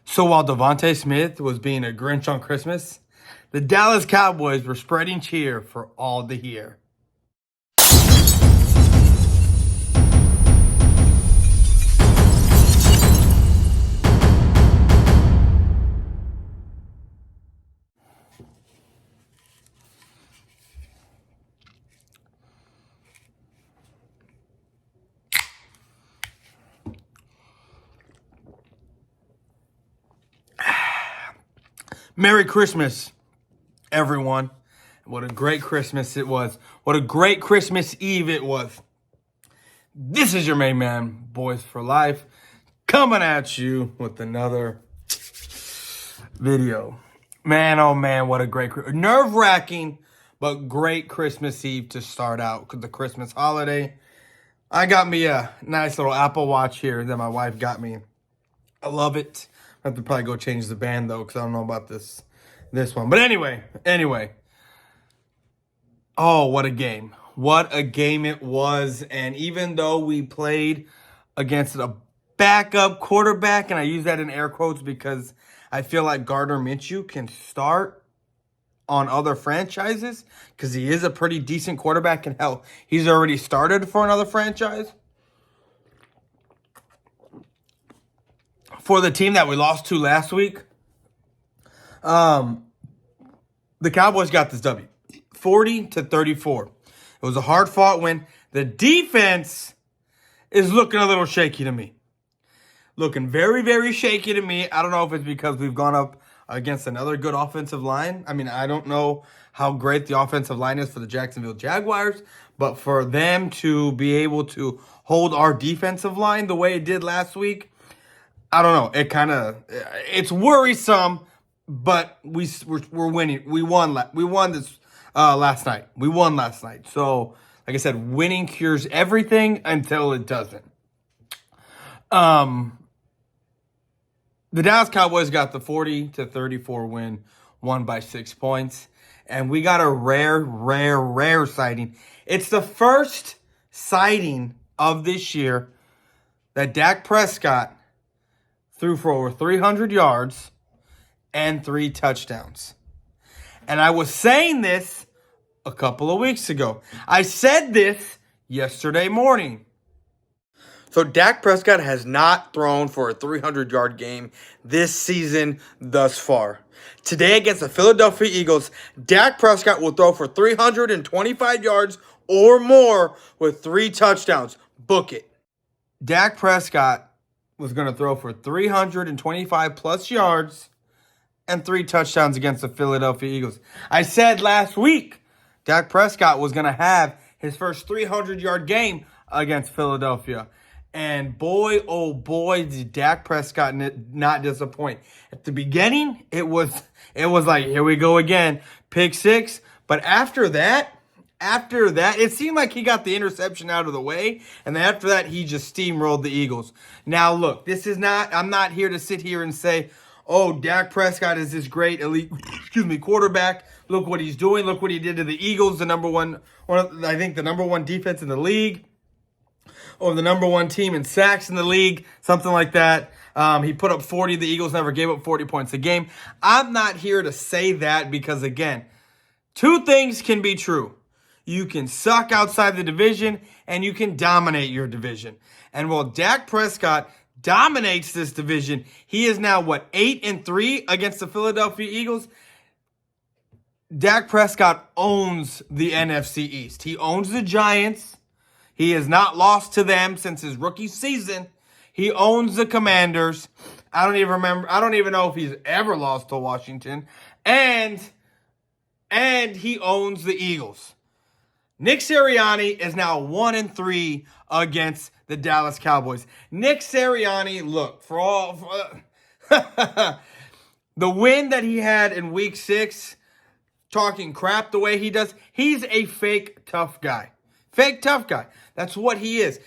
So while Devontae Smith was being a Grinch on Christmas, the Dallas Cowboys were spreading cheer for all to hear. Merry Christmas, everyone. What a great Christmas it was. What a great Christmas Eve it was. This is your main man, Boys for Life, coming at you with another video. Man, oh man, what a great, nerve-wracking, but great Christmas Eve to start out the Christmas holiday. I got me a nice little Apple Watch here that my wife got me. I love it. I have to probably go change the band though, because I don't know about this one. But anyway. Oh, what a game. What a game it was. And even though we played against a backup quarterback, and I use that in air quotes because I feel like Gardner Minshew can start on other franchises because he is a pretty decent quarterback, and hell, he's already started for another franchise. For the team that we lost to last week, the Cowboys got this W, 40-34. It was a hard-fought win. The defense is looking a little shaky to me. Looking very, very shaky to me. I don't know if it's because we've gone up against another good offensive line. I mean, I don't know how great the offensive line is for the Jacksonville Jaguars, but for them to be able to hold our defensive line the way it did last week, I don't know. It's worrisome, but we're winning. We won this last night. We won last night. So, like I said, winning cures everything until it doesn't. The Dallas Cowboys got the 40-34 win, won by 6 points, and we got a rare sighting. It's the first sighting of this year that Dak Prescott threw for over 300 yards and 3 touchdowns. And I was saying this a couple of weeks ago. I said this yesterday morning. So Dak Prescott has not thrown for a 300-yard game this season thus far. Today against the Philadelphia Eagles, Dak Prescott will throw for 325 yards or more with 3 touchdowns. Book it. Dak Prescott was going to throw for 325 plus yards and 3 touchdowns against the Philadelphia Eagles. I said last week Dak Prescott was going to have his first 300-yard game against Philadelphia. And boy, oh boy, did Dak Prescott not disappoint. At the beginning, it was like, here we go again, pick 6. But after that, it seemed like he got the interception out of the way. And then after that, he just steamrolled the Eagles. Now, look, I'm not here to sit here and say, oh, Dak Prescott is this great elite, quarterback. Look what he's doing. Look what he did to the Eagles, the number one defense in the league, or the number 1 team in sacks in the league, something like that. He put up 40. The Eagles never gave up 40 points a game. I'm not here to say that because, again, 2 things can be true. You can suck outside the division, and you can dominate your division. And while Dak Prescott dominates this division, he is now, 8-3 against the Philadelphia Eagles? Dak Prescott owns the NFC East. He owns the Giants. He has not lost to them since his rookie season. He owns the Commanders. I don't even know if he's ever lost to Washington. And he owns the Eagles. Nick Sirianni is now 1-3 against the Dallas Cowboys. Nick Sirianni, look, the win that he had in week 6, talking crap the way he does, he's a fake tough guy. Fake tough guy. That's what he is.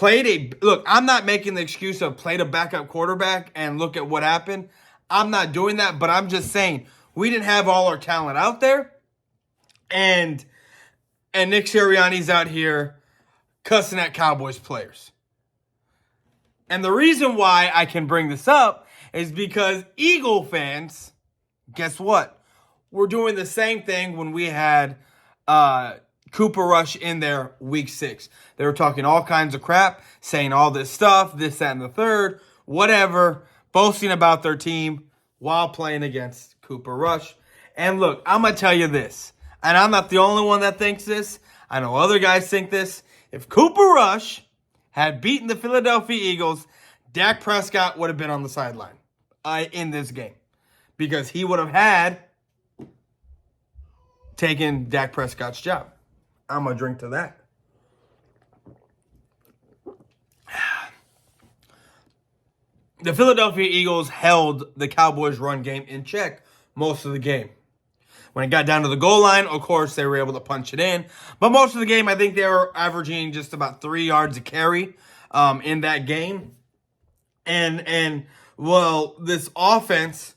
Look, I'm not making the excuse of played a backup quarterback and look at what happened. I'm not doing that, but I'm just saying we didn't have all our talent out there. And Nick Sirianni's out here cussing at Cowboys players. And the reason why I can bring this up is because Eagle fans, guess what? We're doing the same thing when we had Cooper Rush in there week 6. They were talking all kinds of crap, saying all this stuff, this, that, and the third, whatever, boasting about their team while playing against Cooper Rush. And look, I'm going to tell you this, and I'm not the only one that thinks this. I know other guys think this. If Cooper Rush had beaten the Philadelphia Eagles, Dak Prescott would have been on the sideline in this game because he would have had taken Dak Prescott's job. I'm going to drink to that. The Philadelphia Eagles held the Cowboys' run game in check most of the game. When it got down to the goal line, of course, they were able to punch it in. But most of the game, I think they were averaging just about 3 yards a carry in that game. And this offense,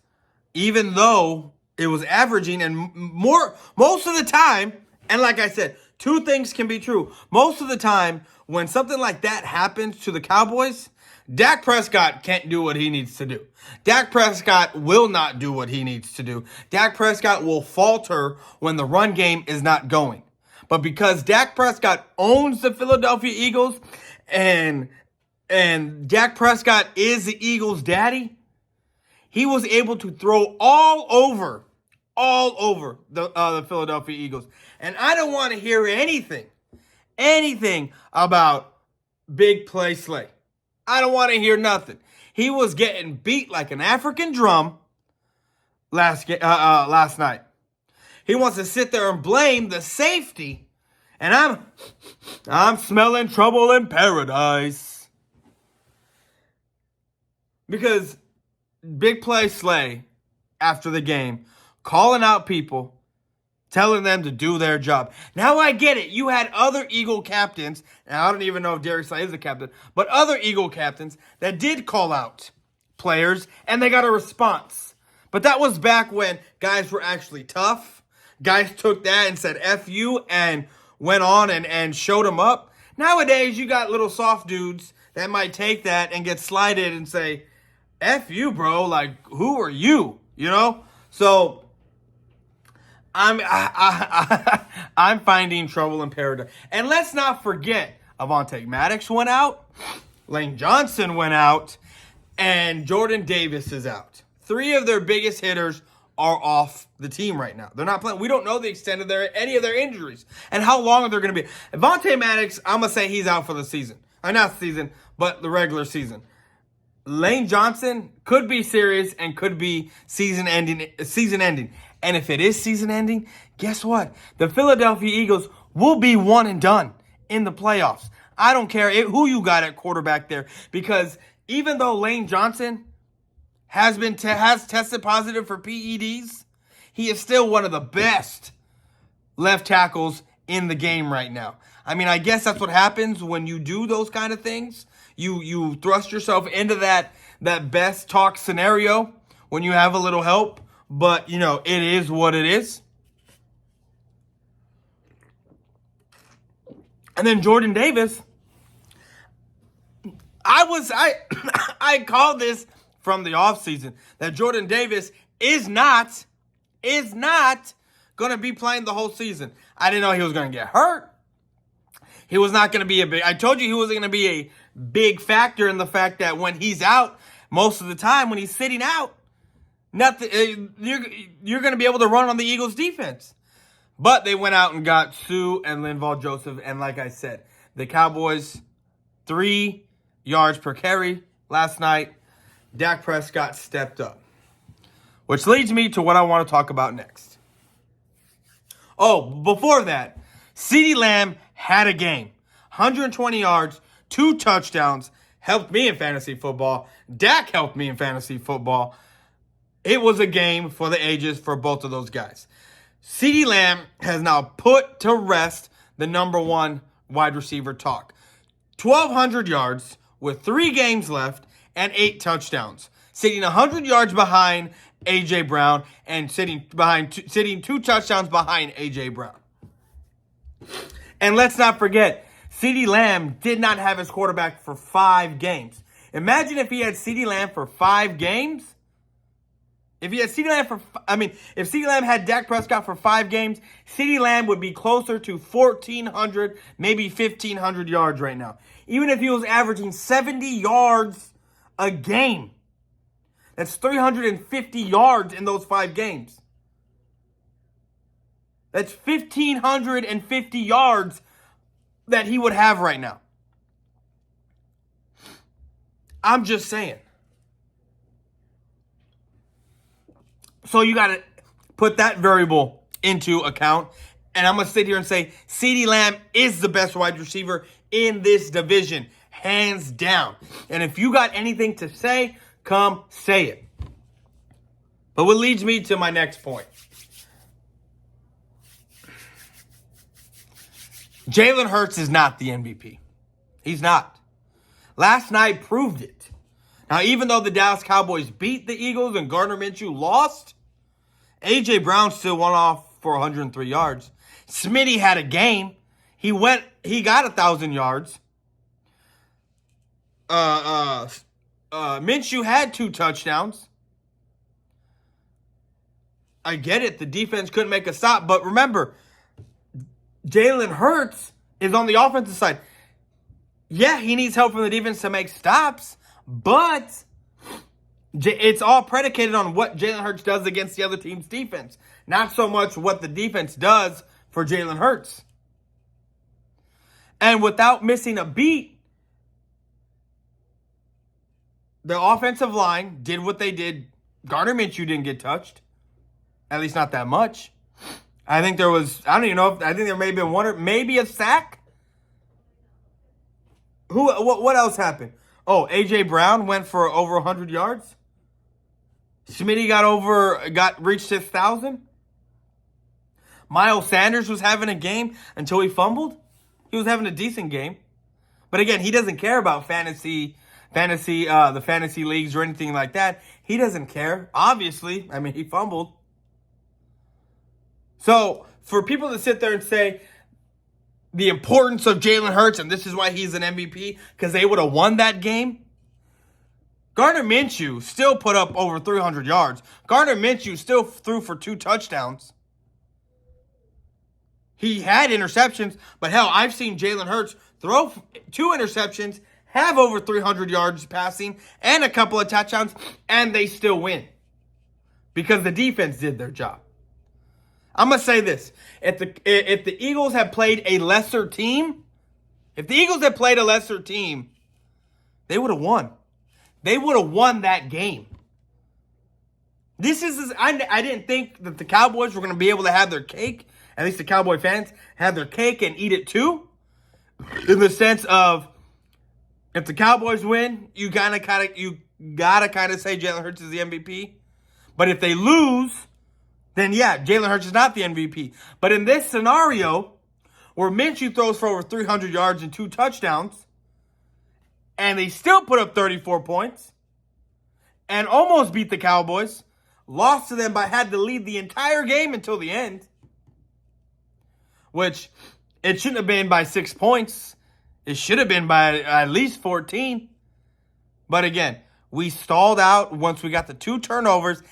even though it was averaging and most of the time, and like I said, 2 things can be true. Most of the time, when something like that happens to the Cowboys, Dak Prescott can't do what he needs to do. Dak Prescott will not do what he needs to do. Dak Prescott will falter when the run game is not going. But because Dak Prescott owns the Philadelphia Eagles and Dak Prescott is the Eagles' daddy, he was able to throw all over the Philadelphia Eagles. And I don't want to hear anything about Big Play Slay. I don't want to hear nothing. He was getting beat like an African drum last night. He wants to sit there and blame the safety, and I'm smelling trouble in paradise. Because Big Play Slay, after the game, calling out people, telling them to do their job. Now I get it. You had other Eagle captains, and I don't even know if Darius Slay is a captain, but other Eagle captains that did call out players, and they got a response. But that was back when guys were actually tough. Guys took that and said, F you, and went on and showed them up. Nowadays, you got little soft dudes that might take that and get slighted and say, F you, bro. Like, who are you? You know? So I'm finding trouble in paradise. And let's not forget, Avonte Maddox went out, Lane Johnson went out, and Jordan Davis is out. 3 of their biggest hitters are off the team right now. They're not playing. We don't know the extent of any of their injuries and how long they're going to be. Avonte Maddox, I'm going to say he's out for the season. Not season, but the regular season. Lane Johnson could be serious and could be season ending. And if it is season ending, guess what? The Philadelphia Eagles will be one and done in the playoffs. I don't care who you got at quarterback there, because even though Lane Johnson has tested positive for PEDs, he is still one of the best left tackles in the game right now. I mean, I guess that's what happens when you do those kind of things. You thrust yourself into that best talk scenario when you have a little help. But, it is what it is. And then Jordan Davis, I called this from the offseason, that Jordan Davis is not going to be playing the whole season. I didn't know he was going to get hurt. He was not going to be I told you he wasn't going to be a big factor in the fact that when he's out, most of the time when he's sitting out, you're going to be able to run on the Eagles' defense. But they went out and got Sue and Linval Joseph. And like I said, the Cowboys, 3 yards per carry last night. Dak Prescott stepped up. Which leads me to what I want to talk about next. Oh, before that, CeeDee Lamb had a game. 120 yards, 2 touchdowns. Helped me in fantasy football. Dak helped me in fantasy football. It was a game for the ages for both of those guys. CeeDee Lamb has now put to rest the number 1 wide receiver talk. 1,200 yards with 3 games left and 8 touchdowns. Sitting 100 yards behind A.J. Brown and sitting 2 touchdowns behind A.J. Brown. And let's not forget, CeeDee Lamb did not have his quarterback for 5 games. Imagine if he had CeeDee Lamb for 5 games. If he had CeeDee Lamb if CeeDee Lamb had Dak Prescott for 5 games, CeeDee Lamb would be closer to 1,400, maybe 1,500 yards right now. Even if he was averaging 70 yards a game. That's 350 yards in those 5 games. That's 1,550 yards that he would have right now. I'm just saying. So you got to put that variable into account. And I'm going to sit here and say CeeDee Lamb is the best wide receiver in this division. Hands down. And if you got anything to say, come say it. But what leads me to my next point. Jalen Hurts is not the MVP. He's not. Last night proved it. Now, even though the Dallas Cowboys beat the Eagles and Gardner Minshew lost, A.J. Brown still went off for 103 yards. Smitty had a game. He got 1,000 yards. Minshew had 2 touchdowns. I get it. The defense couldn't make a stop. But remember, Jalen Hurts is on the offensive side. Yeah, he needs help from the defense to make stops. But it's all predicated on what Jalen Hurts does against the other team's defense. Not so much what the defense does for Jalen Hurts. And without missing a beat, the offensive line did what they did. Gardner Minshew didn't get touched. At least not that much. I think there was, I don't even know, I think there may have been one or maybe a sack. What else happened? Oh, A.J. Brown went for over 100 yards. Smitty reached his 1,000. Miles Sanders was having a game until he fumbled. He was having a decent game. But again, he doesn't care about the fantasy leagues or anything like that. He doesn't care. Obviously, he fumbled. So, for people to sit there and say the importance of Jalen Hurts, and this is why he's an MVP, because they would have won that game, Gardner Minshew still put up over 300 yards. Gardner Minshew still threw for 2 touchdowns. He had interceptions, but hell, I've seen Jalen Hurts throw 2 interceptions, have over 300 yards passing, and a couple of touchdowns, and they still win. Because the defense did their job. I'm going to say this. If the Eagles had played a lesser team, they would have won. They would have won that game. I didn't think that the Cowboys were going to be able to have their cake. At least the Cowboy fans have their cake and eat it too. In the sense of, if the Cowboys win, you gotta kind of say Jalen Hurts is the MVP. But if they lose, then yeah, Jalen Hurts is not the MVP. But in this scenario, where Minshew throws for over 300 yards and 2 touchdowns, and they still put up 34 points, and almost beat the Cowboys, lost to them, but had to lead the entire game until the end, which it shouldn't have been by 6 points. It should have been by at least 14. But again, we stalled out once we got the 2 turnovers,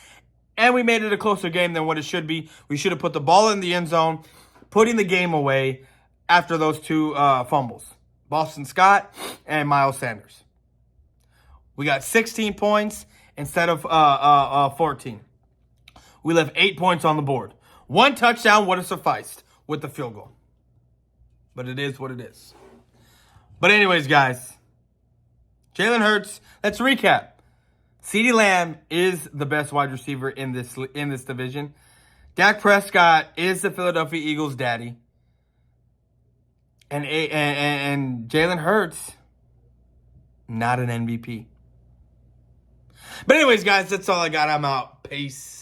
and we made it a closer game than what it should be. We should have put the ball in the end zone, putting the game away after those 2 fumbles. Boston Scott and Miles Sanders. We got 16 points instead of 14. We left 8 points on the board. 1 touchdown would have sufficed with the field goal. But it is what it is. But anyways, guys, Jalen Hurts, let's recap. CeeDee Lamb is the best wide receiver in this division. Dak Prescott is the Philadelphia Eagles' daddy. And Jalen Hurts, not an MVP. But anyways, guys, that's all I got. I'm out. Peace.